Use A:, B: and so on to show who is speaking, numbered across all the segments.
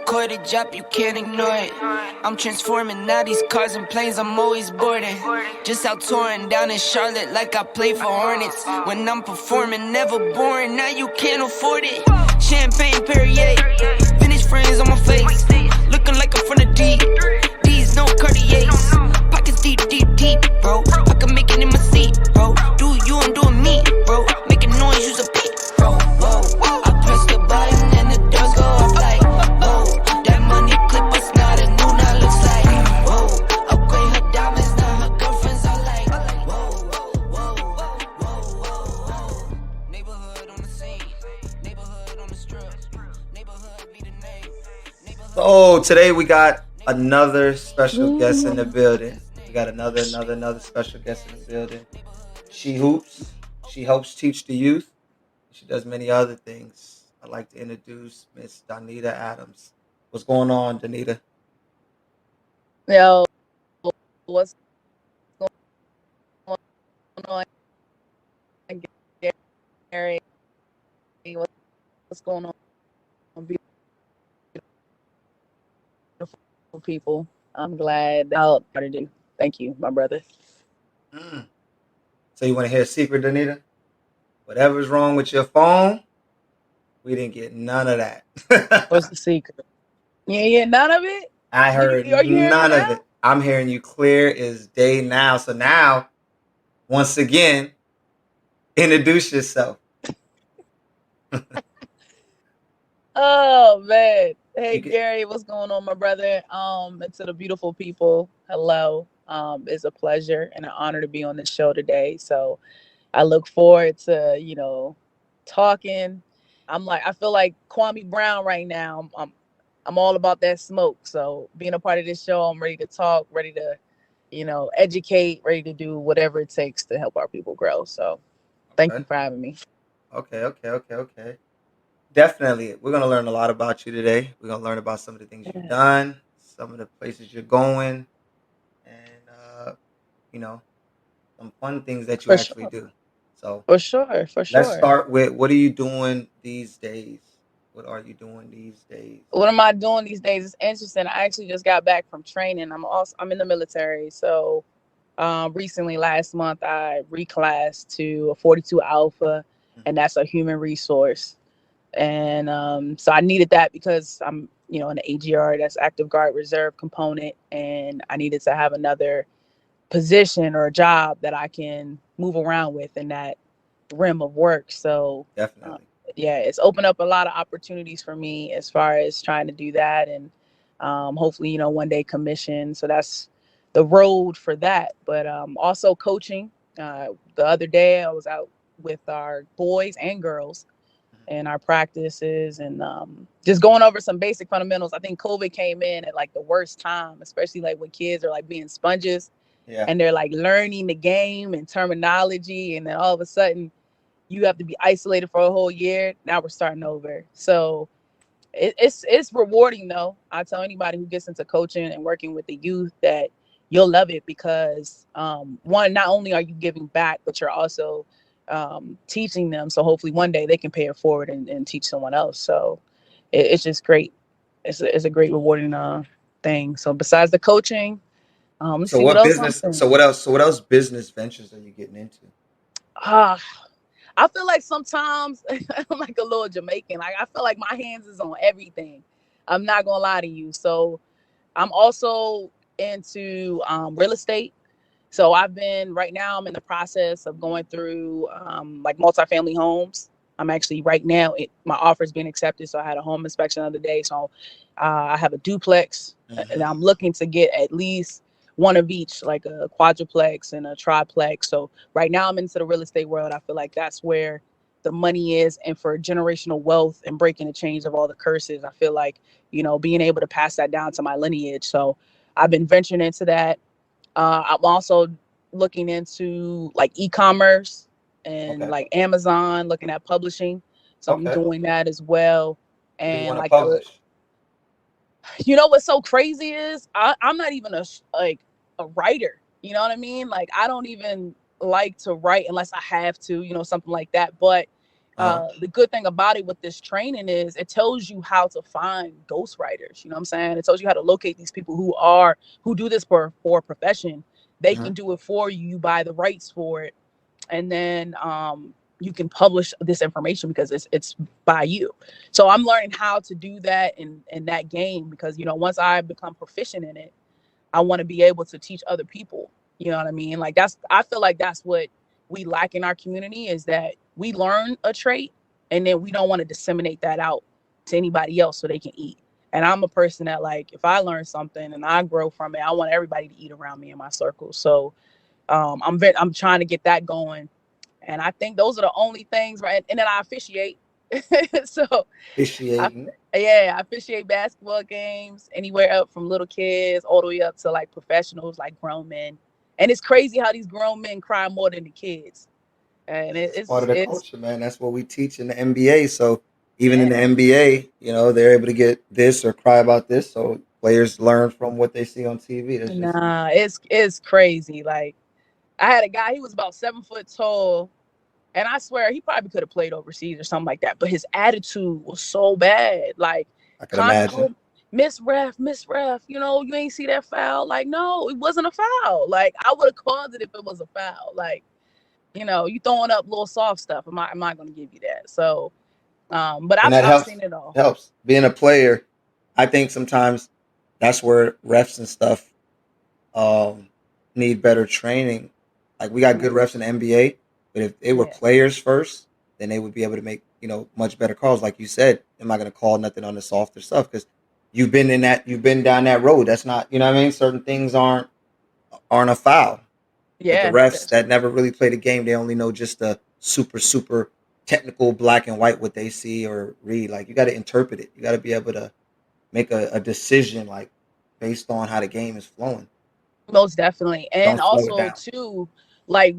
A: Quarter drop, you can't ignore it. I'm transforming now these cars and planes, I'm always boarding. Just out touring down in Charlotte like I play for Hornets. When I'm performing, never boring, now you can't afford it. Champagne Perrier, vintage friends on my face. Looking like I'm from the deep. These no Cartiers. Pockets deep, deep, deep, bro. I can make it in my seat, bro. Do you and doing me, bro. Making noise, use a beat, bro. Whoa, I press the button and the doors go off like, whoa. That money clip us now, the new now looks like, whoa. Upgrade her diamonds, now her girlfriends are like, whoa, whoa, whoa. Neighborhood on the scene, neighborhood on the strip, neighborhood be the name.
B: So today we got another special guest in the building. We got another special guest in the building. She hoops. She helps teach the youth. She does many other things. I'd like to introduce Miss Donita Adams. What's going on, Donita?
C: Yo, what's going on, Gary? What's going on, beautiful people? I'm glad out to do. Thank you, my brother.
B: Mm. So you want to hear a secret, Donita? Whatever's wrong with your phone, we didn't get none of that.
C: What's the secret? You ain't get none of it?
B: I heard
C: Are you hearing me
B: none of
C: now?
B: it. I'm hearing you clear as day now. So now, once again, introduce yourself.
C: Oh man. Hey
B: You get,
C: Gary, what's going on, my brother? And to the beautiful people, hello. It's a pleasure and an honor to be on this show today. So I look forward to, talking. I feel like Kwame Brown right now. I'm all about that smoke. So being a part of this show, I'm ready to talk, ready to, educate, ready to do whatever it takes to help our people grow. So thank you
B: okay.
C: for having me.
B: Okay. Definitely. We're going to learn a lot about you today. We're going to learn about some of the things you've done, some of the places you're going, and, some fun things that you
C: For
B: actually
C: sure.
B: do. So
C: For sure. For
B: let's
C: sure.
B: start with, what are you doing these days? What are you doing these days?
C: What am I doing these days? It's interesting. I actually just got back from training. I'm in the military. So recently last month I reclassed to a 42 Alpha, and that's a human resource. And so I needed that because I'm, in the AGR, that's active guard reserve component, and I needed to have another position or a job that I can move around with in that rim of work. So
B: Definitely.
C: yeah, it's opened up a lot of opportunities for me as far as trying to do that, and hopefully, one day commission. So that's the road for that. But also coaching. The other day, I was out with our boys and girls and our practices, and just going over some basic fundamentals. I think COVID came in at like the worst time, especially like when kids are like being sponges
B: Yeah.
C: and they're like learning the game and terminology, and then all of a sudden you have to be isolated for a whole year. Now we're starting over. So it's rewarding though. I tell anybody who gets into coaching and working with the youth that you'll love it because one, not only are you giving back, but you're also teaching them. So hopefully one day they can pay it forward and teach someone else. So it's just great. It's a great rewarding thing. So besides the coaching, let's
B: So
C: see what
B: what
C: else I'm
B: business?
C: saying.
B: So what else business ventures are you getting into?
C: Ah, I feel like sometimes I'm like a little Jamaican. Like I feel like my hands is on everything. I'm not gonna lie to you. So I'm also into real estate. So right now I'm in the process of going through like multifamily homes. I'm actually right now, my offer is being accepted. So I had a home inspection the other day. So I have a duplex, and I'm looking to get at least one of each, like a quadruplex and a triplex. So right now I'm into the real estate world. I feel like that's where the money is. And for generational wealth and breaking the chains of all the curses, I feel like, being able to pass that down to my lineage. So I've been venturing into that. I'm also looking into like e-commerce and
B: Okay.
C: like Amazon, looking at publishing. So I'm
B: Okay.
C: doing that as well.
B: What do you
C: And
B: want to
C: like
B: publish?
C: what's so crazy is I'm not even a writer. You know what I mean? Like I don't even like to write unless I have to, something like that. But The good thing about it with this training is it tells you how to find ghostwriters. You know what I'm saying? It tells you how to locate these people who do this for a profession. They can do it for you. You buy the rights for it, and then you can publish this information because it's by you. So I'm learning how to do that in that game because once I become proficient in it, I want to be able to teach other people. You know what I mean? Like I feel like that's what we lack in our community is that we learn a trait and then we don't want to disseminate that out to anybody else so they can eat. And I'm a person that like if I learn something and I grow from it, I want everybody to eat around me in my circle. So I'm trying to get that going, and I think those are the only things, right? And then I officiate. So I,
B: Officiating.
C: yeah, I officiate basketball games anywhere up from little kids all the way up to like professionals, like grown men. And it's crazy how these grown men cry more than the kids. And
B: It's part of the
C: it's
B: culture, man. That's what we teach in the NBA. So even in
C: yeah,
B: the NBA, they're able to get this or cry about this. So players learn from what they see on TV. That's just
C: nah, it's crazy. Like I had a guy, he was about 7 foot tall, and I swear he probably could have played overseas or something like that. But his attitude was so bad. Like
B: I could
C: constant,
B: imagine.
C: oh, Miss Ref, you ain't see that foul. Like, no, it wasn't a foul. Like, I would have called it if it was a foul. Like, you throwing up little soft stuff. I'm not gonna give you that. So but
B: And
C: I've
B: that
C: I've
B: helps
C: seen it all.
B: helps. Being a player, I think sometimes that's where refs and stuff um, need better training. Like we got
C: Yeah.
B: good refs in the NBA, but if they were
C: Yeah.
B: players first, then they would be able to make much better calls. Like you said, I'm not going to call nothing on the softer stuff because you've been down that road. That's not what I mean. Certain things aren't a foul. But the
C: Yeah.
B: refs that never really play the game, they only know just the super technical black and white what they see or read. Like you got to interpret it. You got to be able to make a decision like based on how the game is flowing.
C: Most definitely. And
B: Don't slow it
C: also
B: down.
C: too, like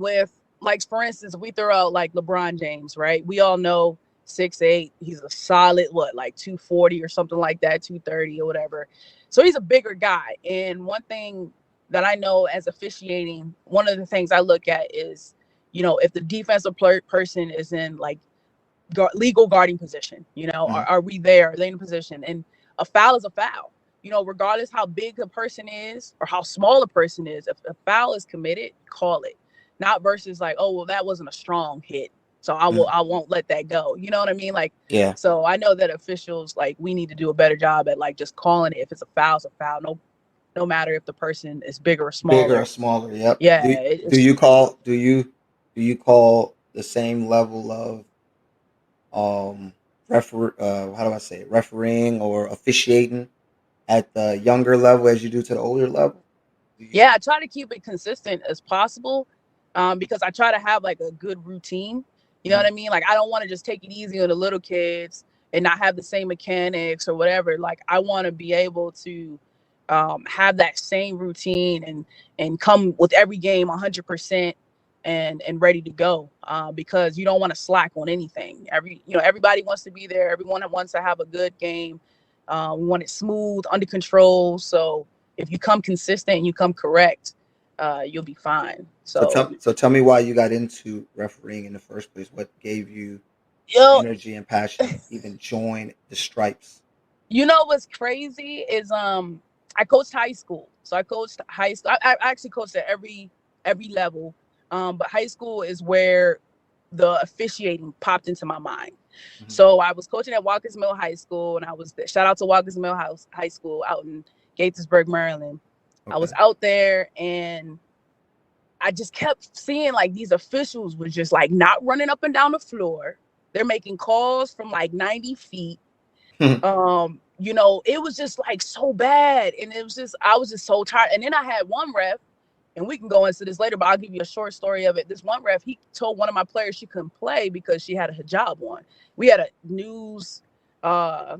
C: for instance, if we throw out like LeBron James, right? We all know 6'8", he's a solid like 240 or something like that, 230 or whatever. So he's a bigger guy. And one thing that I know as officiating, one of the things I look at is, if the defensive person is in like legal guarding position,
B: Mhm.
C: are we there? Are they in a position? And a foul is a foul. Regardless how big a person is or how small a person is, if a foul is committed, call it. Not versus like, oh well, that wasn't a strong hit, so
B: Mhm.
C: I won't let that go. You know what I mean? Like,
B: Yeah,
C: so I know that officials like we need to do a better job at like just calling it. If it's a foul, it's a foul. No matter if the person is bigger or
B: bigger or
C: smaller.
B: smaller. Yep.
C: Yeah,
B: Do
C: it's
B: you call do you call the same level of refer how do I say it, refereeing or officiating at the younger level as you do to the older level? Do you?
C: yeah, I try to keep it consistent as possible, because I try to have like a good routine. You know what
B: Mhm.
C: I mean? Like I don't want to just take it easy on the little kids and not have the same mechanics or whatever. Like I want to be able to have that same routine and come with every game 100% and ready to go, because you don't want to slack on anything. Everybody wants to be there. Everyone wants to have a good game. We want it smooth, under control. So if you come consistent and you come correct, you'll be fine. So,
B: So tell me why you got into refereeing in the first place. What gave you the
C: yo,
B: energy and passion to even join the stripes?
C: what's crazy is I coached high school. So I coached high school. I actually coached at every level. But high school is where the officiating popped into my mind.
B: Mhm.
C: So I was coaching at Walker's Mill High School, and I was shout out to Walker's Mill High School out in Gaithersburg, Maryland. I was
B: Okay.
C: out there, and I just kept seeing like these officials was just like not running up and down the floor. They're making calls from like 90 feet. It was just like so bad. And I was just so tired. And then I had one ref, and we can go into this later, but I'll give you a short story of it. This one ref, he told one of my players she couldn't play because she had a hijab on. We had a news uh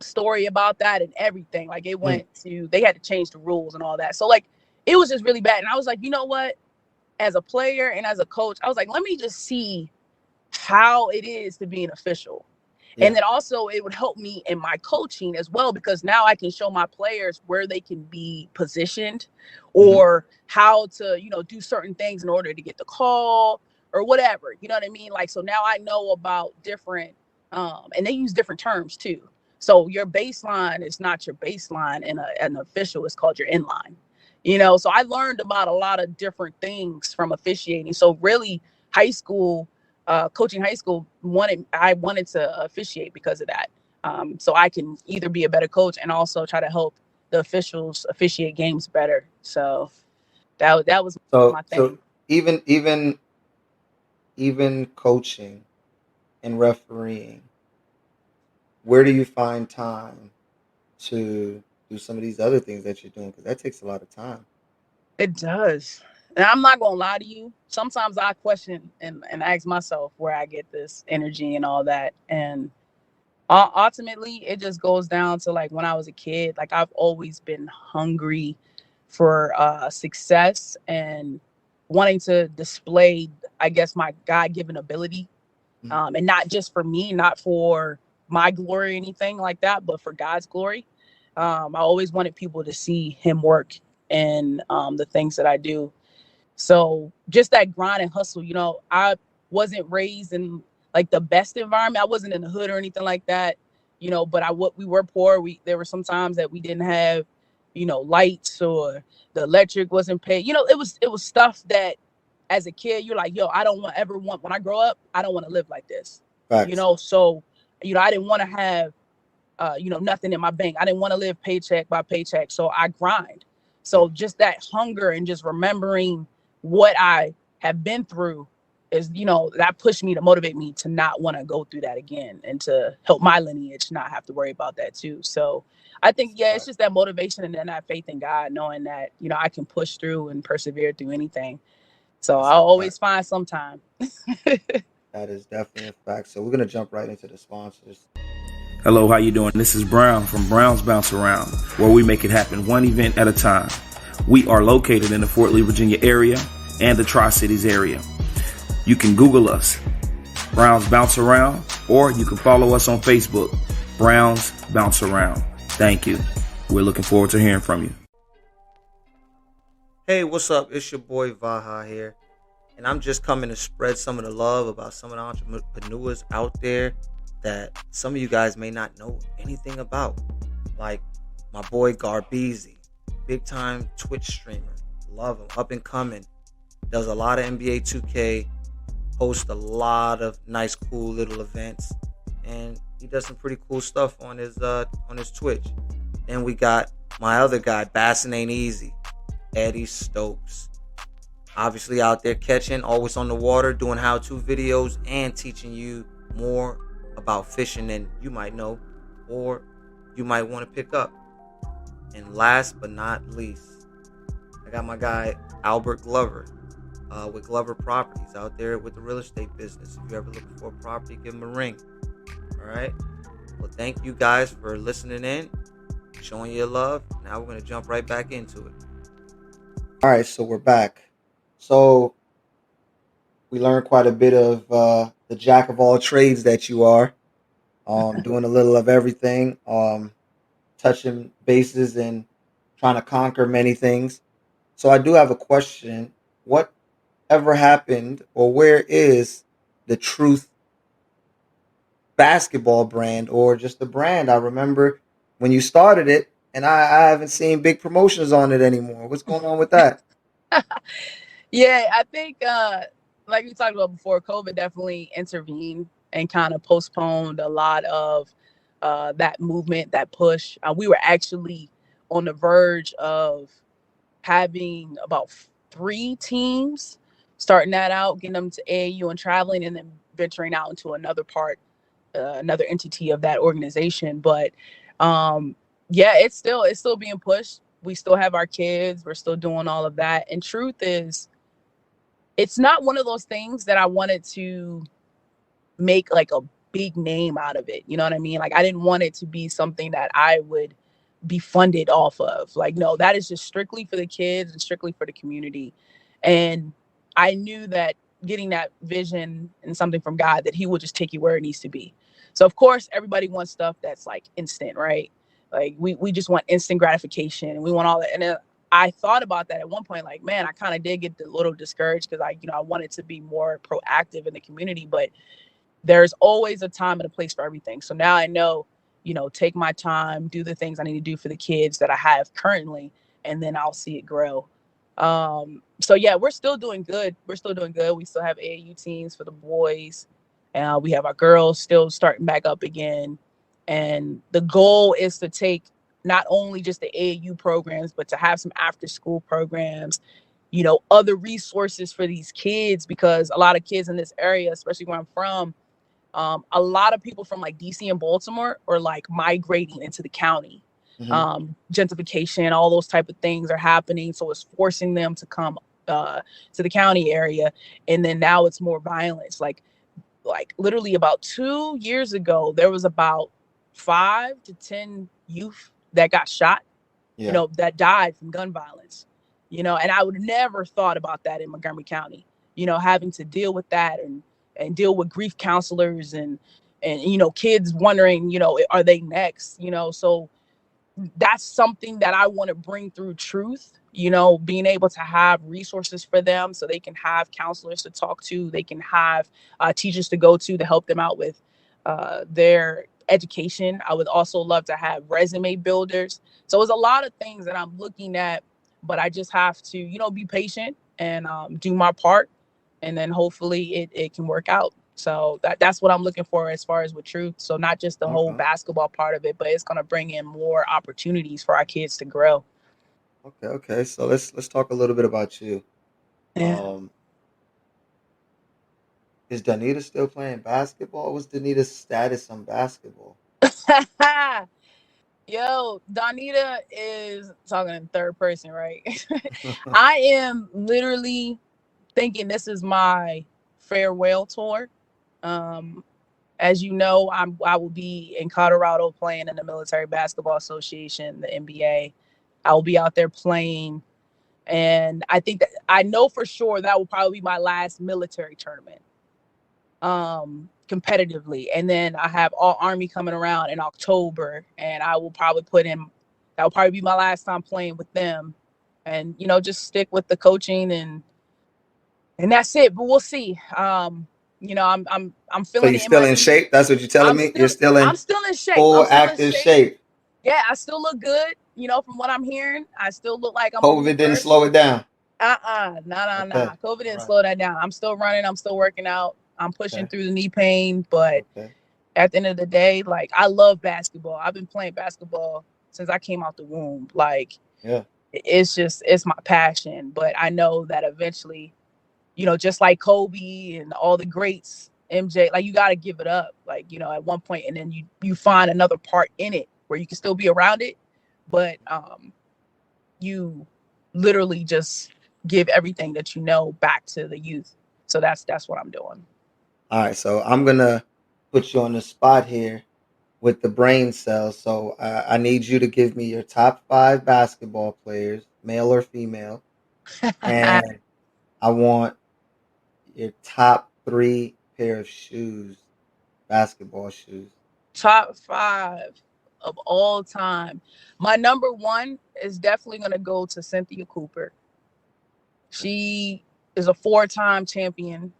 C: story about that and everything. Like they had to change the rules and all that. So like it was just really bad. And I was like, you know what? As a player and as a coach, I was like, let me just see how it is to be an official. And
B: Yeah.
C: then also it would help me in my coaching as well, because now I can show my players where they can be positioned
B: Hmm.
C: or how to, do certain things in order to get the call, or whatever. You know what I mean? Like, so now I know about different, and they use different terms too. So your baseline is not your baseline in an official. It's called your inline. So I learned about a lot of different things from officiating. So really, high school, coaching high school, I wanted to officiate because of that. So I can either be a better coach and also try to help the officials officiate games better. So that was
B: So
C: my
B: so
C: thing.
B: even coaching and refereeing, where do you find time to do some of these other things that you're doing? Because that takes a lot of time.
C: It does. And I'm not gonna lie to you. Sometimes I question and ask myself where I get this energy and all that. And ultimately, it just goes down to like when I was a kid. Like I've always been hungry for success and wanting to display, I guess, my God-given ability,
B: Mhm.
C: and not just for me, not for my glory or anything like that, but for God's glory. I always wanted people to see Him work in the things that I do. So just that grind and hustle, I wasn't raised in like the best environment. I wasn't in the hood or anything like that, but what we were poor. There were some times that we didn't have, lights, or the electric wasn't paid. It was stuff that as a kid you're like, yo, I don't want when I grow up, I don't want to live like this.
B: Facts.
C: So, I didn't want to have nothing in my bank. I didn't want to live paycheck by paycheck. So I grind.
B: Yeah.
C: So just that hunger and just remembering what I have been through is, that pushed me to motivate me to not want to go through that again and to help my lineage not have to worry about that too. So I think, yeah, it's just that motivation and then that faith in God, knowing that, I can push through and persevere through anything. So
B: That's
C: I'll
B: a fact.
C: always find some time.
B: That is definitely a fact. So we're gonna jump right into the sponsors.
D: Hello, how you doing? This is Brown from Brown's Bounce Around, where we make it happen one event at a time. We are located in the Fort Lee, Virginia area and the Tri-Cities area. You can Google us, Brown's Bounce Around, or you can follow us on Facebook, Brown's Bounce Around. Thank you. We're looking forward to hearing from you.
B: Hey, what's up? It's your boy Vaha here, and I'm just coming to spread some of the love about some of the entrepreneurs out there that some of you guys may not know anything about. Like my boy Garbeezy, big time Twitch streamer. Love him. Up and coming. Does a lot of NBA 2K, hosts a lot of nice, cool little events, and he does some pretty cool stuff on his Twitch. Then we got my other guy, Bassin' Ain't Easy, Eddie Stokes. Obviously out there catching, always on the water, doing how-to videos and teaching you more about fishing than you might know or you might want to pick up. And last but not least, I got my guy Albert Glover with Glover Properties out there with the real estate business. If you're ever looking for a property, give him a ring. All right. Well, thank you guys for listening in, showing your love. Now we're going to jump right back into it. All right. So we're back. So we learned quite a bit of the jack of all trades that you are, doing a little of everything, touching bases and trying to conquer many things. So I do have a question. What ever happened, or where is the Truth basketball brand, or just the brand? I remember when you started it, and I haven't seen big promotions on it anymore. What's going on with that?
C: Yeah, I think like we talked about before, COVID definitely intervened and kind of postponed a lot of that movement, that push. We were actually on the verge of having about three teams, starting that out, getting them to AAU and traveling, and then venturing out into another part, another entity of that organization. But yeah, it's still being pushed. We still have our kids. We're still doing all of that. And truth is, it's not one of those things that I wanted to make like a big name out of it. You know what I mean? Like I didn't want it to be something that I would be funded off of. Like, no, that is just strictly for the kids and strictly for the community. And I knew that getting that vision and something from God, that He will just take you where it needs to be. So of course everybody wants stuff that's like instant, right? Like we just want instant gratification and we want all that. And I thought about that at one point, like, man, I kind of did get a little discouraged because I wanted to be more proactive in the community, but there's always a time and a place for everything. So now I know, take my time, do the things I need to do for the kids that I have currently, and then I'll see it grow. So yeah, we're still doing good. We're still doing good. We still have AAU teams for the boys. We have our girls still starting back up again. And the goal is to take not only just the AAU programs, but to have some after school programs, other resources for these kids, because a lot of kids in this area, especially where I'm from, a lot of people from like DC and Baltimore are like migrating into the county.
B: Hmm.
C: Gentrification, all those type of things are happening. So it's forcing them to come to the county area. And then now it's more violence. Like literally about 2 years ago, there was about 5 to 10 youth that got shot,
B: Yeah.
C: that died from gun violence, and I would never thought about that in Montgomery County, having to deal with that and deal with grief counselors and kids wondering, are they next, so that's something that I want to bring through truth, being able to have resources for them so they can have counselors to talk to, they can have teachers to go to help them out with their education. I would also love to have resume builders. So it's a lot of things that I'm looking at, but I just have to, be patient and do my part. And then hopefully it can work out. So that's what I'm looking for as far as with truth. So not just the whole
B: Okay.
C: basketball part of it, but it's going to bring in more opportunities for our kids to grow.
B: Okay. Okay. So let's talk a little bit about you.
C: Yeah.
B: Um, is Danita still playing basketball? What's Danita's status on basketball?
C: Yo, Donita is talking in third person, right? I am literally thinking this is my farewell tour. Um, as you know, I will be in Colorado playing in the Military Basketball Association, the NBA. I will be out there playing, and I think that I know for sure that will probably be my last military tournament, competitively. And then I have all Army coming around in October, and I will probably that will probably be my last time playing with them, and just stick with the coaching and that's it. But we'll see. I'm
B: So
C: feeling
B: you're
C: it in
B: still
C: my
B: in
C: knee.
B: shape? That's what you're telling
C: I'm
B: me?
C: still
B: You're still
C: I'm
B: in
C: still in shape. I'm
B: full
C: still in
B: active
C: shape.
B: shape.
C: Yeah, I still look good. From what I'm hearing, I still look like I'm a
B: COVID didn't
C: hooper.
B: slow it down.
C: Nah.
B: Okay.
C: COVID
B: All
C: didn't
B: right.
C: slow that down. I'm still running. I'm still working out. I'm pushing
B: Okay.
C: through the knee pain, but
B: Okay.
C: at the end of the day, like, I love basketball. I've been playing basketball since I came out the womb. Like,
B: Yeah.
C: it's my passion. But I know that eventually, just like Kobe and all the greats, MJ, like, you got to give it up, like, at one point, and then you find another part in it where you can still be around it, but you literally just give everything that back to the youth. So that's what I'm doing.
B: All right. So I'm gonna put you on the spot here with the brain cells. So I need you to give me your top 5 basketball players, male or female, and I want your top 3 pair of shoes, basketball shoes.
C: Top 5 of all time. My number 1 is definitely going to go to Cynthia Cooper.
B: Okay.
C: She is a 4-time champion.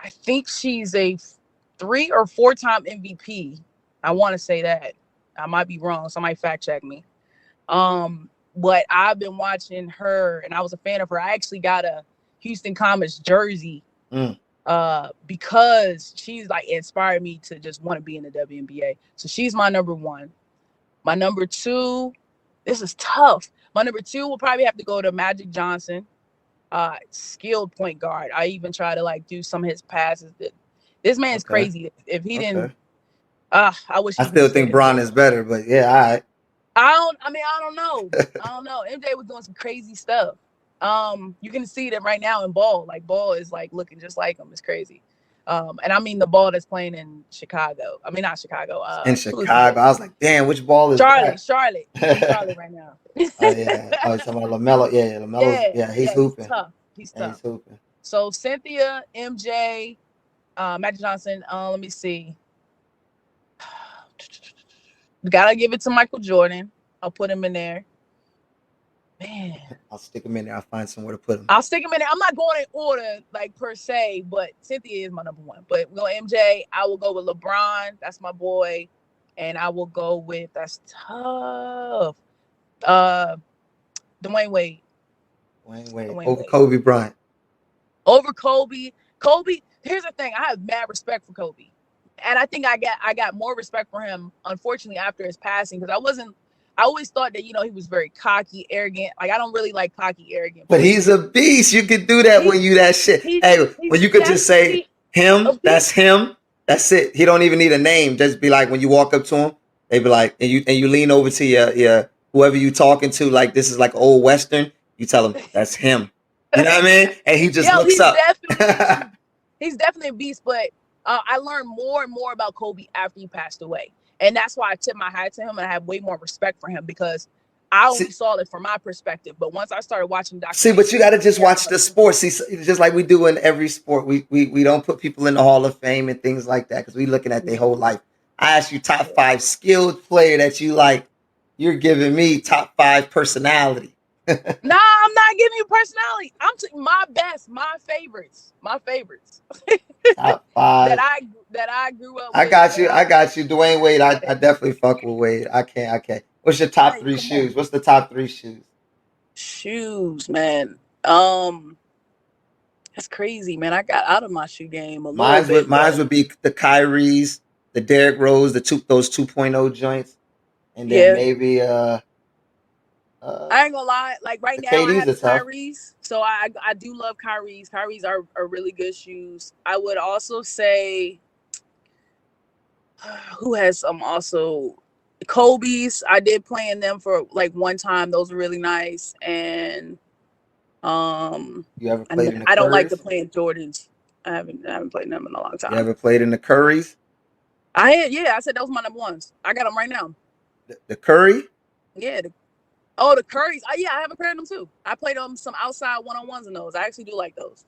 C: I think she's a 3 or 4-time MVP. I want to say that. I might be wrong. Somebody fact check me. But I've been watching her and I was a fan of her. I actually got a Houston Comets jersey
B: Mm.
C: because she's like inspired me to just want to be in the WNBA. So she's my number 1. My number 2, this is tough. My number 2 will probably have to go to Magic Johnson, skilled point guard. I even try to like do some of his passes. This man's
B: Okay.
C: crazy. If he didn't,
B: Okay.
C: I wish
B: I
C: he would
B: still
C: have stayed
B: think
C: in the
B: Braun
C: game.
B: is better, but yeah, all right.
C: I don't know. I don't know. MJ was doing some crazy stuff. You can see them right now in Ball. Like, Ball is like looking just like him. It's crazy. And I mean the Ball that's playing in Chicago. I mean, not Chicago.
B: In
C: Who is he
B: Chicago,
C: with?
B: I was like, damn, which ball is that?
C: Charlotte. He's in Charlotte right now.
B: Oh yeah. Oh, you're talking about Lamelo. Yeah, yeah. Lamelo's.
C: Yeah,
B: Yeah, he's
C: yeah, he's
B: hooping.
C: tough. He's
B: Yeah, he's
C: tough.
B: hooping.
C: So Cynthia, MJ, Magic Johnson. Let me see. Gotta give it to Michael Jordan. I'll put him in there. Man,
B: I'll stick them in there. I'll find somewhere to put them.
C: I'll stick them in there. I'm not going in order, like per se, but Cynthia is my number one. But we go MJ. I will go with LeBron. That's my boy, and I will go with that's tough. Uh, Dwayne Wade.
B: Wayne Wade
C: Dwayne
B: over
C: Wade
B: Kobe Bryant.
C: over Kobe. Kobe. Here's the thing. I have mad respect for Kobe, and I think I got more respect for him. Unfortunately, after his passing, because I wasn't. I always thought that he was very cocky, arrogant. Like I don't really like cocky, arrogant
B: But he's a
C: players.
B: beast. You could do that
C: He's
B: when you that shit.
C: he's
B: Hey,
C: he's
B: when you could just say
C: definitely a
B: him, that's
C: beast.
B: him. That's it. He don't even need a name. Just be like when you walk up to him, they be like, and you lean over to your whoever you talking to, like this is like old western. You tell him that's him. You know what I mean? And he just
C: Yo,
B: looks up.
C: he's definitely a beast. But I learned more and more about Kobe after he passed away, and that's why I tip my hat to him, and I have way more respect for him because I only
B: see,
C: saw it from my perspective. But once I started watching
B: but you got
C: documentaries
B: to
C: and
B: just
C: hearing
B: watch
C: from
B: the
C: people,
B: sport. See, just like we do in every sport, we don't put people in the Hall of Fame and things like that because we looking at their
C: yeah,
B: whole life. I asked you top
C: yeah.
B: five skilled player that you like. You're giving me top five personality.
C: Nah, I'm not giving you personality. My best, my favorites
B: Top
C: that
B: five.
C: I grew up
B: I
C: with.
B: got
C: That
B: you.
C: I
B: I got you. Dwayne Wade.
C: yeah.
B: I definitely fuck with Wade. I can't. I can't. What's your top
C: Hey,
B: three
C: come on,
B: shoes? What's the top three shoes?
C: shoes, man. Um, That's crazy, man. I got out of my shoe game a little bit,
B: Mine's
C: but
B: would be the Kyries, the Derrick Rose, those 2.0 joints, and then
C: yeah,
B: maybe
C: I ain't gonna lie. Like right
B: the
C: now, I
B: KDs
C: have
B: are
C: the
B: tough.
C: Kyries, so I do love Kyries. Kyries are really good shoes. I would also say who has some also Kobe's. I did play in them for like one time. Those were really nice, and
B: You ever played
C: and
B: in the
C: I don't like the
B: Currys?
C: playing Jordans. I haven't played them in a long
B: You
C: time.
B: ever played in the Currys?
C: Yeah. I said those were my number ones. I got them right now.
B: The Curry?
C: Yeah, oh, the Currys. Yeah, I have a pair of them too. I played them some outside one-on-ones in those. I actually do like those.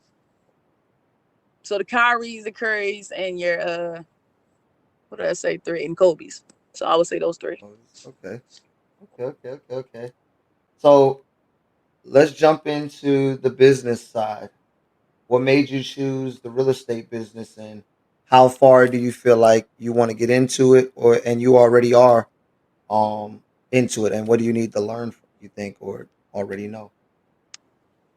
C: So the Kyries, the Currys, and your what did I say? Three and Kobe's. So I would say those three.
B: Okay. Okay. So let's jump into the business side. What made you choose the real estate business, and how far do you feel like you want to get into it, or and you already are into it, and what do you need to learn, you think, or already know?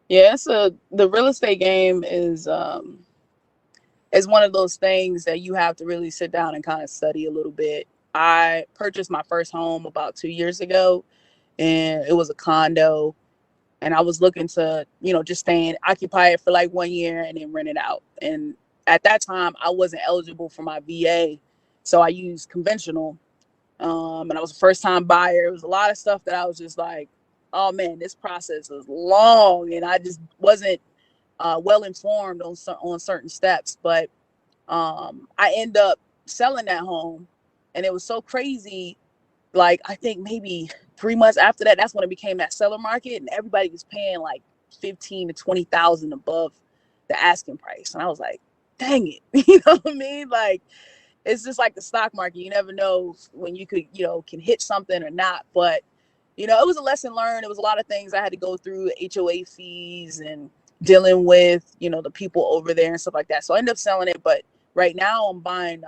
C: Yeah, the real estate game is one of those things that you have to really sit down and kind of study a little bit. I purchased my first home about 2 years ago, and it was a condo. And I was looking to, just stay and occupy it for like 1 year and then rent it out. And at that time, I wasn't eligible for my VA, so I used conventional. And I was a first time buyer. It was a lot of stuff that I was just like, oh man, this process is long, and I just wasn't well informed on certain steps. But I end up selling that home, and it was so crazy. Like I think maybe 3 months after that, that's when it became that seller market, and everybody was paying like 15 to 20,000 above the asking price, and I was like, dang it, you know what I mean? Like it's just like the stock market. You never know when you could, can hit something or not. But it was a lesson learned. It was a lot of things I had to go through, HOA fees and dealing with, the people over there and stuff like that. So I ended up selling it. But right now I'm buying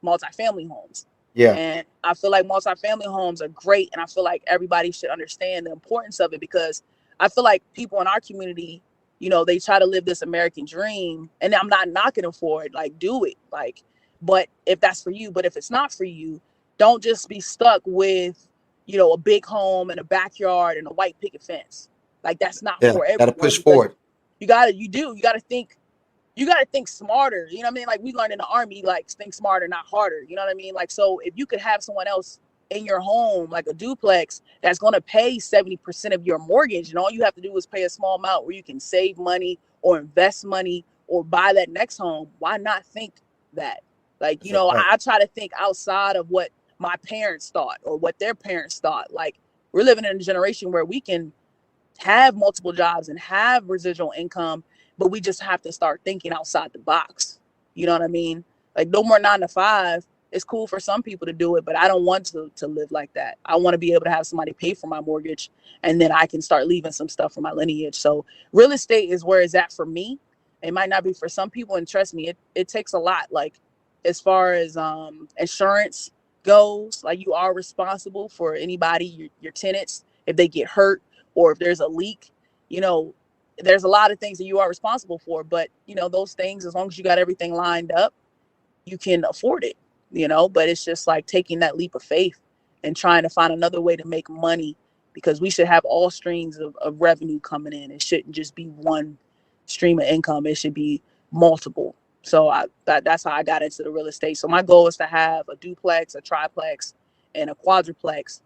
C: multifamily homes.
B: Yeah,
C: And I feel like multifamily homes are great. And I feel like everybody should understand the importance of it, because I feel like people in our community, they try to live this American dream. And I'm not knocking them for it. Like, do it. Like, but if that's for you, but if it's not for you, don't just be stuck with a big home and a backyard and a white picket fence. Like that's not
B: yeah.
C: for
B: Got to
C: everyone,
B: push
C: because
B: forward.
C: you gotta think smarter. You know what I mean? Like we learned in the army, like think smarter, not harder. You know what I mean? Like, so if you could have someone else in your home, like a duplex, that's gonna pay 70% of your mortgage, and all you have to do is pay a small amount where you can save money or invest money or buy that next home. Why not think that? Like,
B: That's a fact.
C: I try to think outside of what my parents thought or what their parents thought. Like we're living in a generation where we can have multiple jobs and have residual income, but we just have to start thinking outside the box. You know what I mean? Like no more 9 to 5. it's cool for some people to do it, but I don't want to live like that. I want to be able to have somebody pay for my mortgage, and then I can start leaving some stuff for my lineage. So real estate is where it's at for me. It might not be for some people, and trust me, it takes a lot. Like as far as insurance goes, like you are responsible for anybody, your tenants, if they get hurt or if there's a leak, you know, there's a lot of things that you are responsible for. But you know, those things, as long as you got everything lined up, you can afford it, you know. But it's just like taking that leap of faith and trying to find another way to make money, because we should have all streams of revenue coming in. It shouldn't just be one stream of income. It should be multiple. So that's how I got into the real estate. So my goal is to have a duplex, a triplex, and a quadruplex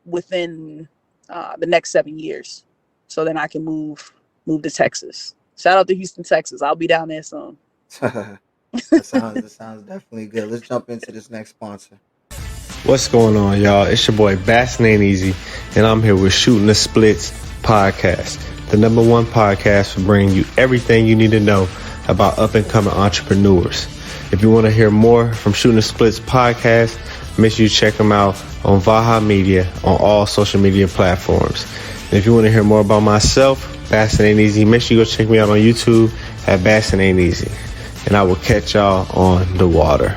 C: within the next 7 years. So then I can move to Texas. Shout out to Houston, Texas. I'll be down there soon.
B: That sounds definitely good. Let's jump into this next sponsor.
E: What's going on, y'all? It's your boy Bassin' Ain't Easy, and I'm here with Shooting the Splits podcast, the #1 podcast for bringing you everything you need to know about up-and-coming entrepreneurs. If you want to hear more from Shooting the Splits podcast, make sure you check them out on Vaha Media on all social media platforms. And if you want to hear more about myself, Bassin' Ain't Easy, make sure you go check me out on YouTube at Bassin' Ain't Easy. And I will catch y'all on the water.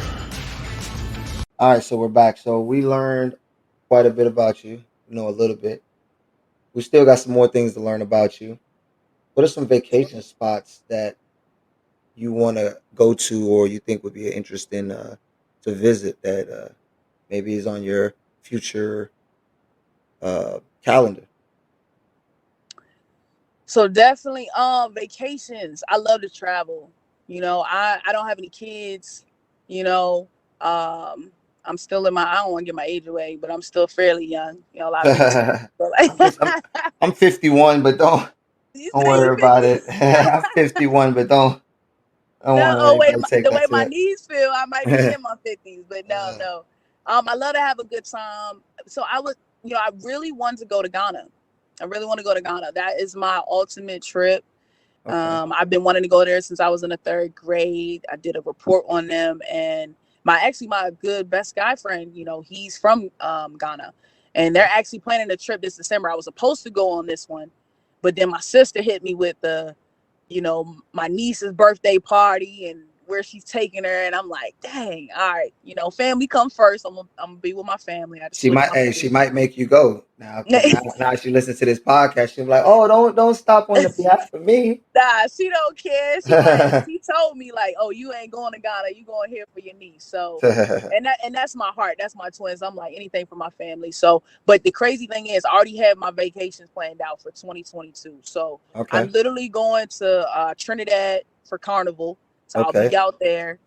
B: All right, so we're back. So we learned quite a bit about you, a little bit. We still got some more things to learn about you. What are some vacation spots that you want to go to or you think would be interesting to visit that maybe is on your future calendar?
C: So definitely vacations. I love to travel. You know, I don't have any kids, you know. I'm still I don't want to give my age away, but I'm still fairly young. You know, a lot of people
B: I'm 51, but don't worry about it. I'm 51, but don't want anybody to take
C: the
B: that
C: way
B: to
C: my
B: it.
C: knees feel, I might be in my 50s, but no. I love to have a good time. So I really want to go to Ghana. I really want to go to Ghana. That is my ultimate trip.
B: Okay.
C: I've been wanting to go there since I was in the 3rd grade. I did a report on them, and my good best guy friend, you know, he's from Ghana, and they're actually planning a trip this December. I was supposed to go on this one, but then my sister hit me with my niece's birthday party and where she's taking her, and I'm like, dang, all right, family come first. I'm gonna be with my family.
B: She might make you go now. Now she listens to this podcast. She'll be like, "Oh, don't stop on the behalf of me."
C: Nah, she don't care. She told me like, "Oh, you ain't going to Ghana. You going here for your niece." So, and that's my heart. That's my twins. I'm like anything for my family. So, but the crazy thing is, I already have my vacations planned out for 2022. So, okay. I'm literally going to Trinidad for Carnival. So okay. I'll be out there.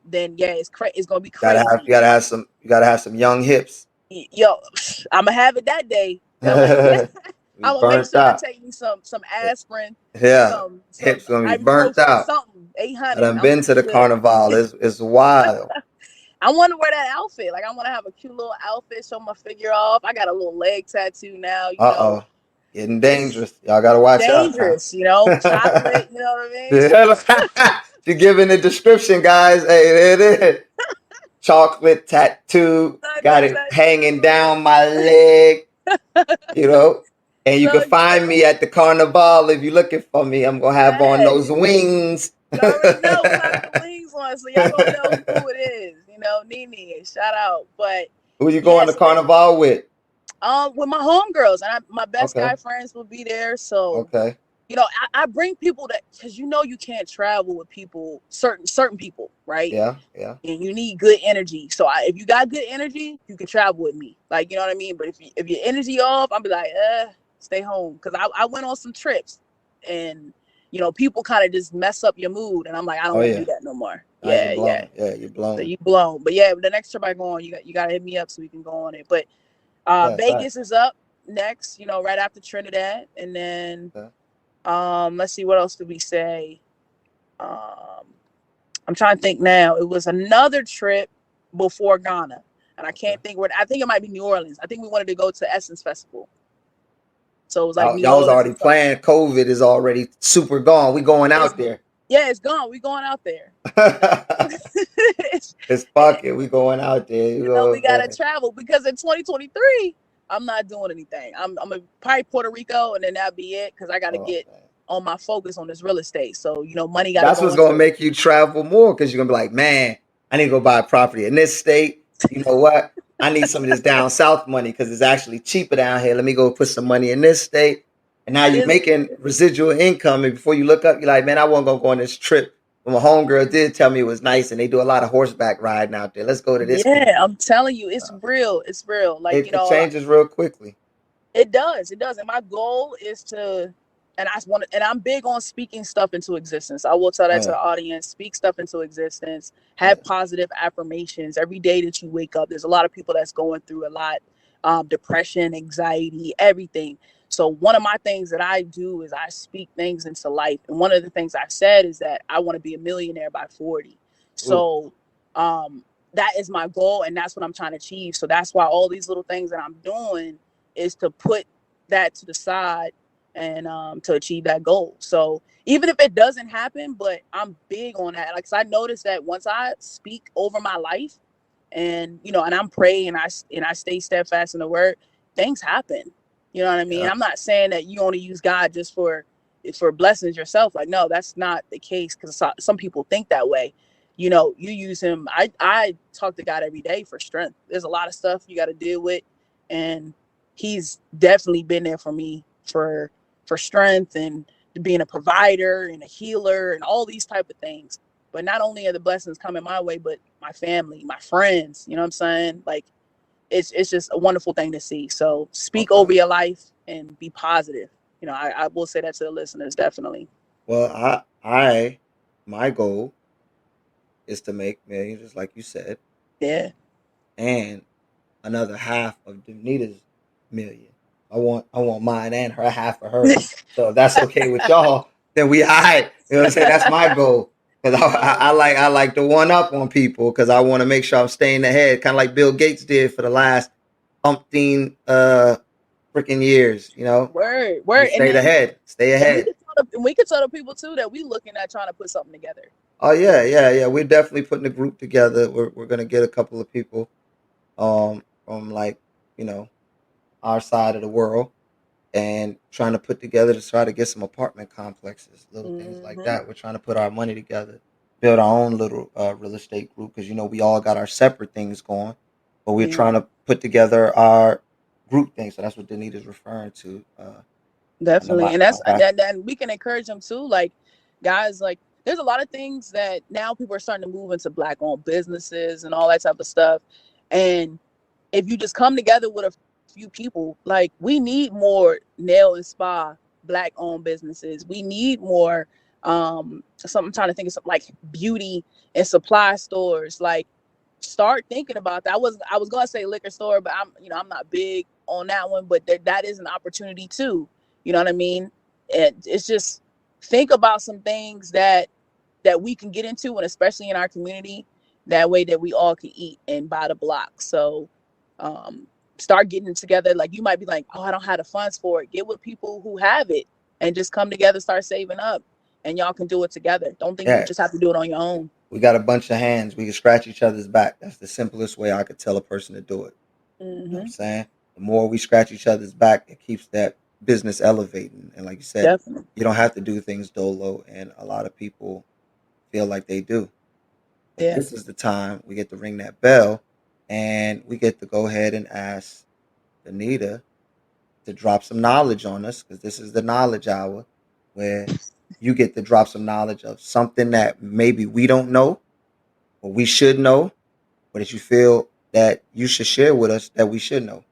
C: Then it's gonna be crazy.
B: You gotta have some young hips.
C: Yo, I'm gonna have it that day. I'm gonna make sure I take me some aspirin.
B: Yeah, hips gonna be burnt out.
C: Something 800.
B: I've been to the carnival. It's wild.
C: I want to wear that outfit. Like I want to have a cute little outfit, show my figure off. I got a little leg tattoo now. You know.
B: Getting dangerous. Y'all gotta watch out.
C: Dangerous, chocolate. You know what I mean?
B: You're giving the description, guys. Hey, there it is. Chocolate tattoo. Got it hanging down my leg. And you can find me at the carnival if you're looking for me. I'm gonna have on those wings.
C: You already know I have the wings on, so y'all gonna know who it is. Nene, shout out. But
B: who you going to carnival with?
C: With my homegirls, and my best guy friends will be there. So I bring people because you can't travel with people, certain people, right?
B: Yeah.
C: And you need good energy. So if you got good energy, you can travel with me. Like, you know what I mean? But if your energy off, I'll be like, stay home. Because I went on some trips, and people kind of just mess up your mood, and I'm like, I don't want to do that no more. Yeah,
B: you're blown.
C: So you blown. But the next trip I go on, you got to hit me up so we can go on it. But Vegas is up next, right after Trinidad, and then let's see, what else did we say? I'm trying to think now. It was another trip before Ghana, and I can't think where. I think it might be New Orleans. I think we wanted to go to Essence Festival. So it was like
B: y'all was already playing. COVID is already super gone. We going out there.
C: Yeah, it's gone. We going out there.
B: It's fuck it. We going out there. You know,
C: We gotta travel because in 2023, I'm not doing anything. I'm gonna probably Puerto Rico, and then that'll be it because I gotta
B: oh,
C: get
B: man.
C: on my focus on this real estate. So money gotta
B: That's
C: go
B: what's gonna
C: into.
B: make you travel more because you're gonna be like, man, I need to go buy a property in this state. You know what? I need some of this down south money because it's actually cheaper down here. Let me go put some money in this state. And now you're
C: It's,
B: making residual income. And before you look up, you're like, man, I wasn't gonna go on this trip. But my homegirl did tell me it was nice, and they do a lot of horseback riding out there. Let's go to this
C: yeah,
B: community.
C: I'm telling you, it's real. It's real. Like
B: It changes real quickly.
C: it does. It does. And my goal is to, and I'm big on speaking stuff into existence. I will tell
B: Oh
C: that to
B: yeah,
C: the audience. Speak stuff into existence.
B: yeah,
C: Have positive affirmations every day that you wake up. There's a lot of people that's going through a lot, depression, anxiety, everything. So one of my things that I do is I speak things into life. And one of the things I've said is that I want to be a millionaire by 40.
B: ooh,
C: So that is my goal, and that's what I'm trying to achieve. So that's why all these little things that I'm doing is to put that to the side and to achieve that goal. So even if it doesn't happen, but I'm big on that. Like, 'cause I noticed that once I speak over my life, and and I'm praying and I stay steadfast in the word, things happen. You know what I mean?
B: yeah,
C: I'm not saying that you only use God just for blessings yourself. Like, no, that's not the case, because some people think that way. You use him. I talk to God every day for strength. There's a lot of stuff you got to deal with, and he's definitely been there for me for strength and being a provider and a healer and all these type of things. But not only are the blessings coming my way, but my family, my friends, you know what I'm saying? Like, it's just a wonderful thing to see. So speak
B: okay.
C: over your life and be positive. I will say that to the listeners, definitely.
B: Well, my goal is to make millions, just like you said,
C: Yeah.
B: and another half of Danita's million. I want mine and her half of hers. So if that's okay with y'all, then we alright. You know what I'm saying? That's my goal. Because I like to one up on people because I want to make sure I'm staying ahead, kind of like Bill Gates did for the last umpteen freaking years. He
C: Word. And
B: stayed
C: then
B: ahead. Stay
C: and we
B: ahead.
C: could tell the people too that we looking at trying to put something together.
B: Oh yeah, yeah, yeah. We're definitely putting a group together. We're gonna get a couple of people from like you know our side of the world and trying to put together to try to get some apartment complexes, little things like
C: Hmm.
B: that. We're trying to put our money together, build our own little real estate group because we all got our separate things going, but we're
C: Yeah,
B: trying to put together our group thing. So that's what Danita's referring to. I know
C: definitely.
B: my
C: And
B: my half.
C: and we can encourage them too. Like, guys, like, there's a lot of things that now people are starting to move into black owned businesses and all that type of stuff. And if you just come together with a few people, like, we need more nail and spa black owned businesses. We need more something. I'm trying to think of something like beauty and supply stores. Like, start thinking about that. I was gonna say liquor store, but I'm not big on that one, but that is an opportunity too. You know what I mean? And it's just, think about some things that we can get into, and especially in our community, that way that we all can eat and buy the block. So um start getting it together. Like, you might be like, oh, I don't have the funds for it. Get with people who have it and just come together, start saving up, and y'all can do it together. Don't think you
B: Yeah,
C: just have to do it on your own.
B: we got a bunch of hands. We can scratch each other's back. That's the simplest way I could tell a person to do it. You know what I'm
C: Hmm.
B: saying? The more we scratch each other's back, it keeps that business elevating. And like you said,
C: Definitely.
B: you don't have to do things dolo, and a lot of people feel like they do. But
C: Yeah.
B: this is the time we get to ring that bell, and we get to go ahead and ask Anita to drop some knowledge on us because this is the knowledge hour where you get to drop some knowledge of something that maybe we don't know or we should know, but that you feel that you should share with us that we should know.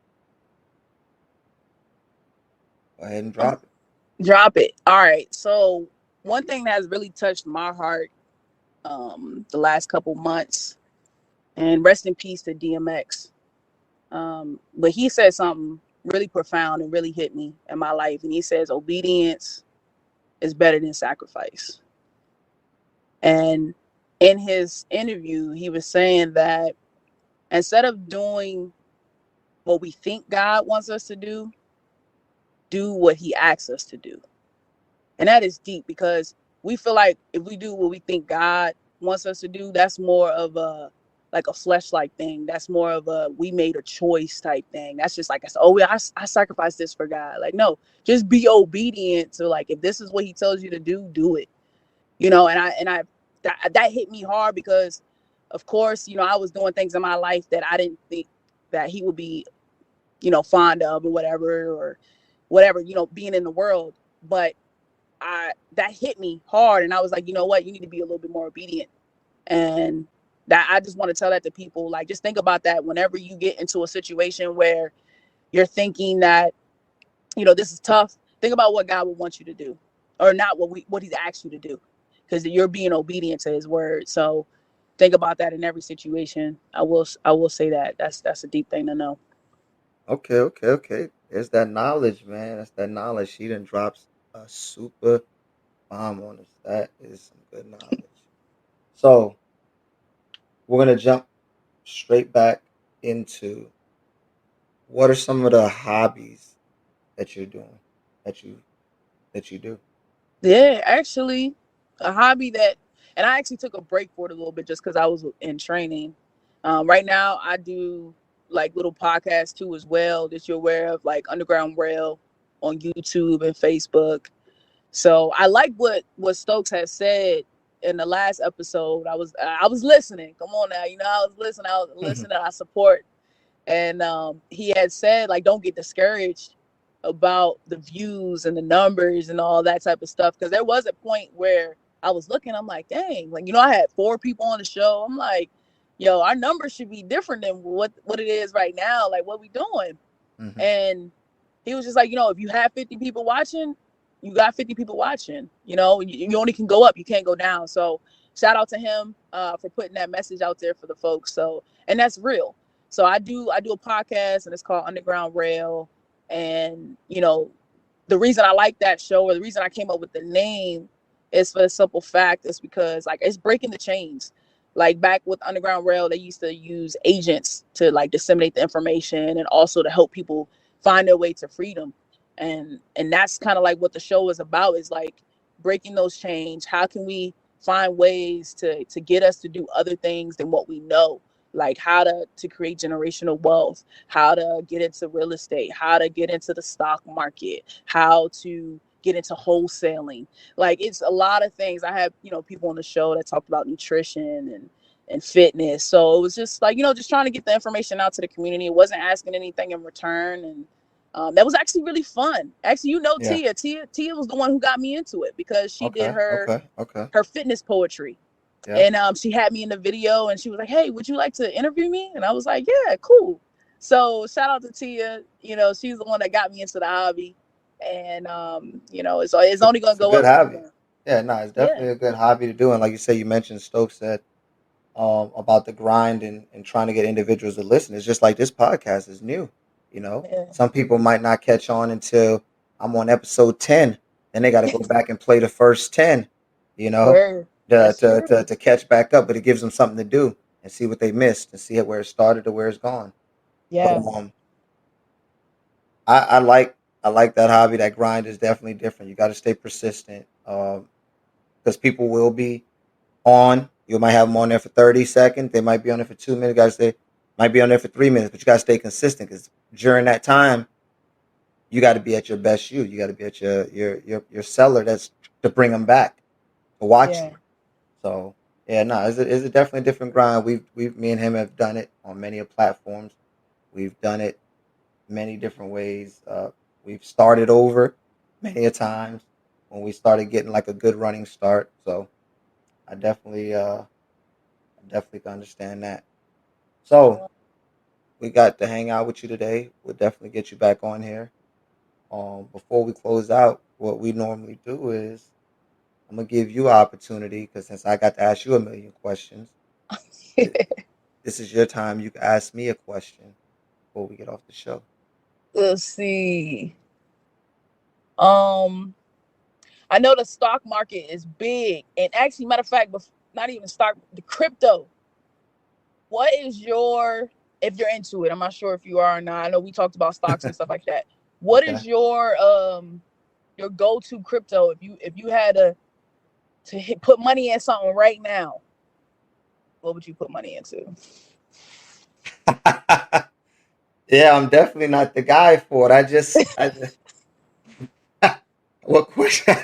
B: Go ahead and drop it.
C: Drop it. All right. So one thing that has really touched my heart the last couple months, and rest in peace to DMX. But he said something really profound and really hit me in my life. And he says obedience is better than sacrifice. And in his interview, he was saying that instead of doing what we think God wants us to do what he asks us to do. And that is deep, because we feel like if we do what we think God wants us to do, that's more of a like a flesh-like thing. That's more of a we made a choice type thing. That's just like I sacrificed this for God. Like, no, just be obedient to, like, if this is what he tells you to do it. And I that hit me hard because of course, I was doing things in my life that I didn't think that he would be, fond of or whatever, being in the world. But that hit me hard, and I was like, you know what, you need to be a little bit more obedient. And that I just want to tell that to people, like, just think about that whenever you get into a situation where you're thinking that, this is tough. Think about what God would want you to do, or not what he's asked you to do, because you're being obedient to his word. So think about that in every situation. I will say that that's a deep thing to know.
B: Okay. There's that knowledge, man. That's that knowledge. She done drops a super bomb on us. That is some good knowledge. So we're gonna jump straight back into what are some of the hobbies that you're doing that you do.
C: Yeah, actually, a hobby that, and I actually took a break for it a little bit just because I was in training. Right now, I do like little podcasts too as well that you're aware of, like Underground Rail on YouTube and Facebook. So I like what Stokes has said in the last episode. I was listening. Come on now, I was listening. I was listening. I support. And he had said, like, don't get discouraged about the views and the numbers and all that type of stuff, because there was a point where I was looking, I'm like, dang, like, I had 4 people on the show. I'm like, yo, our numbers should be different than what it is right now. Like, what we doing?
B: Hmm.
C: And he was just like, if you have 50 people watching, you got 50 people watching. You only can go up, you can't go down. So shout out to him for putting that message out there for the folks. So, and that's real. So I do a podcast, and it's called Underground Rail. And the reason I like that show, or the reason I came up with the name, is for the simple fact is because, like, it's breaking the chains. Like, back with Underground Rail, they used to use agents to, like, disseminate the information and also to help people find their way to freedom. And that's kind of like what the show is about, is like breaking those chains. How can we find ways to get us to do other things than what we know, like how to create generational wealth, how to get into real estate, how to get into the stock market, how to get into wholesaling. Like, it's a lot of things. I have people on the show that talked about nutrition and fitness. So it was just like, just trying to get the information out to the community. It wasn't asking anything in return. And that was actually really fun. Actually,
B: Yeah.
C: Tia was the one who got me into it, because she did
B: Okay.
C: her
B: Okay. Okay.
C: her fitness poetry.
B: Yeah.
C: And she had me in the video, and she was like, hey, would you like to interview me? And I was like, yeah, cool. So shout out to Tia. She's the one that got me into the hobby. And it's only gonna
B: It's a
C: go
B: good
C: up from
B: hobby.
C: there.
B: Yeah. No, it's
C: Yeah.
B: definitely a good hobby to do. And like you say, you mentioned Stokes said about the grind and trying to get individuals to listen. It's just like this podcast is new.
C: Yeah.
B: Some people might not catch on until I'm on episode 10. Then they got to go back and play the first 10, you know,
C: Word. That's true.
B: to catch back up. But it gives them something to do and see what they missed and see it where it started to where it's gone.
C: Yeah.
B: So I like that hobby. That grind is definitely different. You got to stay persistent because people will be on. You might have them on there for 30 seconds. They might be on there for 2 minutes. Guys, they might be on there for 3 minutes, but you got to stay consistent because during that time, you got to be at your best you. You got to be at your seller that's to bring them back to watch
C: Yeah.
B: you. So yeah, no, it's a definitely a different grind. We've me and him have done it on many platforms. We've done it many different ways. We've started over many a times when we started getting like a good running start. So I definitely can understand that. So we got to hang out with you today. We'll definitely get you back on here. Before we close out, what we normally do is I'm gonna give you an opportunity because since I got to ask you a million questions, th- this is your time. You can ask me a question before we get off the show.
C: Let's see. Um, I know the stock market is big, and actually, matter of fact, not even stock, the crypto. What is your, if you're into it? I'm not sure if you are or not. I know we talked about stocks and stuff like that. What
B: Okay.
C: is your go-to crypto? If you had to put money in something right now, what would you put money into?
B: Yeah, I'm definitely not the guy for it. I just what question?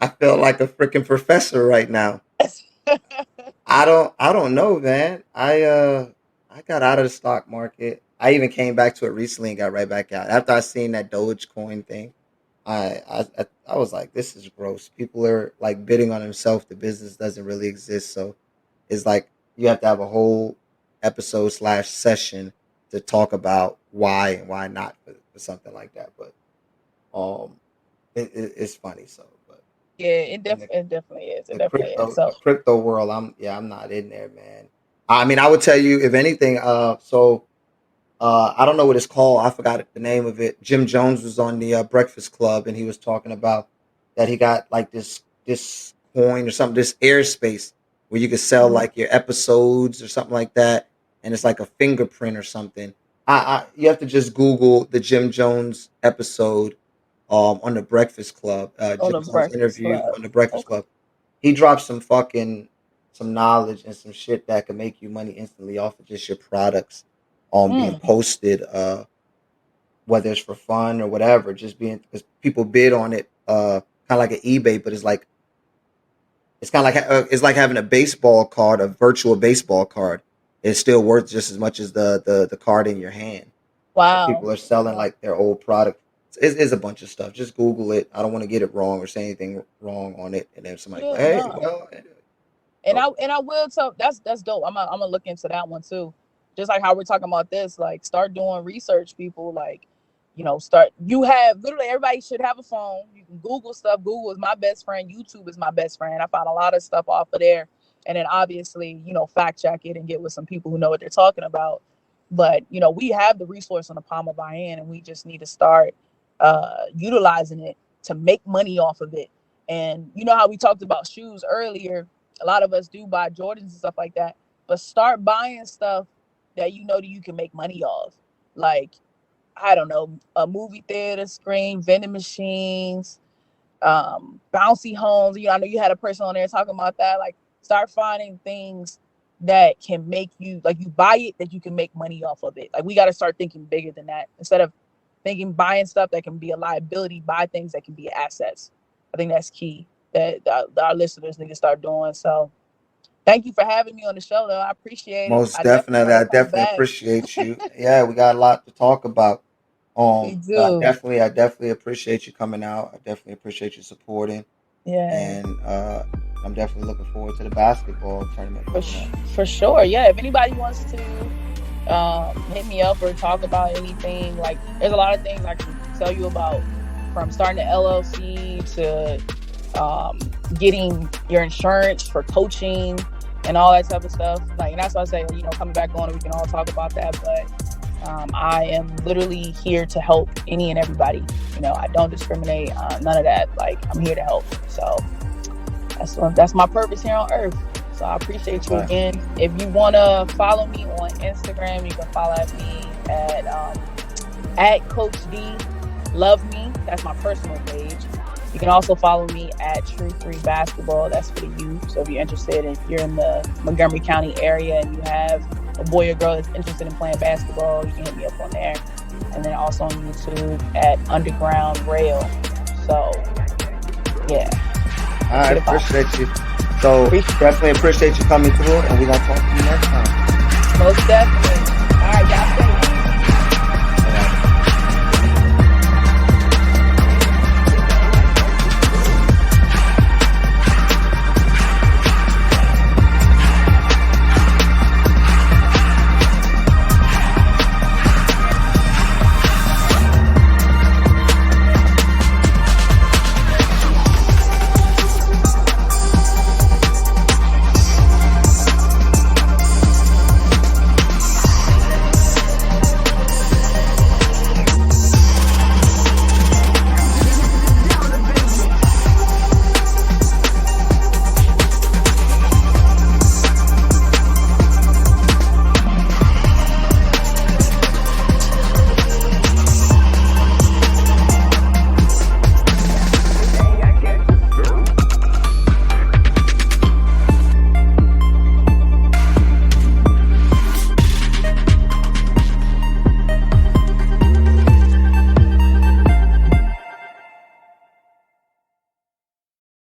B: I feel like a freaking professor right now. I don't know, man. I got out of the stock market. I even came back to it recently and got right back out. After I seen that Dogecoin thing, I was like, this is gross. People are like bidding on themselves. The business doesn't really exist. So it's like you have to have a whole episode slash session to talk about why and why not for something like that. But um it's funny. So but
C: Yeah,
B: in the
C: it definitely is. It
B: the
C: definitely is.
B: the
C: So,
B: crypto world, I'm not in there, man. I mean, I would tell you if anything. I don't know what it's called. I forgot the name of it. Jim Jones was on the Breakfast Club, and he was talking about that he got like this coin or something, this airspace where you could sell
C: mhm.
B: like your episodes or something like that, and it's like a fingerprint or something. You have to just Google the Jim Jones episode on the Breakfast Club.
C: On
B: Jim
C: the
B: Jones
C: Breakfast
B: interview
C: Club.
B: on the Breakfast
C: Okay.
B: Club. He dropped some knowledge and some shit that can make you money instantly off of just your products being
C: Mm.
B: posted, whether it's for fun or whatever, just being because people bid on it, kind of like an eBay, but it's kind of like it's like having a baseball card, a virtual baseball card. It's still worth just as much as the card in your hand. But
C: Wow.
B: people are selling
C: Wow.
B: like their old product. It's a bunch of stuff. Just Google it. I don't want to get it wrong or say anything wrong on it, and then somebody go,
C: Yeah,
B: "Hey,
C: no.
B: well,"
C: And
B: so
C: I will tell that's dope. I'm gonna look into that one too. Just like how we're talking about this, like start doing research, people. Like, start. You have literally everybody should have a phone. You can Google stuff. Google is my best friend. YouTube is my best friend. I found a lot of stuff off of there, and then obviously, fact check it and get with some people who know what they're talking about. But we have the resource on the palm of our hand, and we just need to start utilizing it to make money off of it. And you know how we talked about shoes earlier, a lot of us do buy Jordans and stuff like that, but start buying stuff that that you can make money off. Like, I don't know, a movie theater screen, vending machines, bouncy homes. I know you had a person on there talking about that. Like, start finding things that can make you, like, you buy it that you can make money off of it. Like, we got to start thinking bigger than that. Instead of thinking buying stuff that can be a liability, buy things that can be assets. I think that's key that our listeners need to start doing. So thank you for having me on the show, though. I appreciate it.
B: most
C: I definitely
B: definitely,
C: want
B: I
C: to come
B: definitely
C: back.
B: appreciate you. Yeah, we got a lot to talk about.
C: We
B: But
C: do.
B: I definitely appreciate you coming out. I definitely appreciate you supporting,
C: Yeah,
B: and I'm definitely looking forward to the basketball tournament coming up.
C: for sure. Yeah, if anybody wants to hit me up or talk about anything, like, there's a lot of things I can tell you about, from starting the LLC to getting your insurance for coaching and all that type of stuff. Like, and that's why I say, coming back on, we can all talk about that. But I am literally here to help any and everybody. I don't discriminate, none of that. Like, I'm here to help. So that's my purpose here on earth. So I appreciate you again. If you want to follow me on Instagram, you can follow me at Coach D Love Me. That's my personal page. You can also follow me at True 3 Basketball. That's for the youth. So if you're interested, if you're in the Montgomery County area and you have a boy or girl that's interested in playing basketball, you can hit me up on there. And then also on YouTube at Underground Rail. So, yeah.
B: All right, appreciate you. So definitely appreciate you coming through, and we're gonna talk to you next time.
C: Most definitely. All right, y'all stay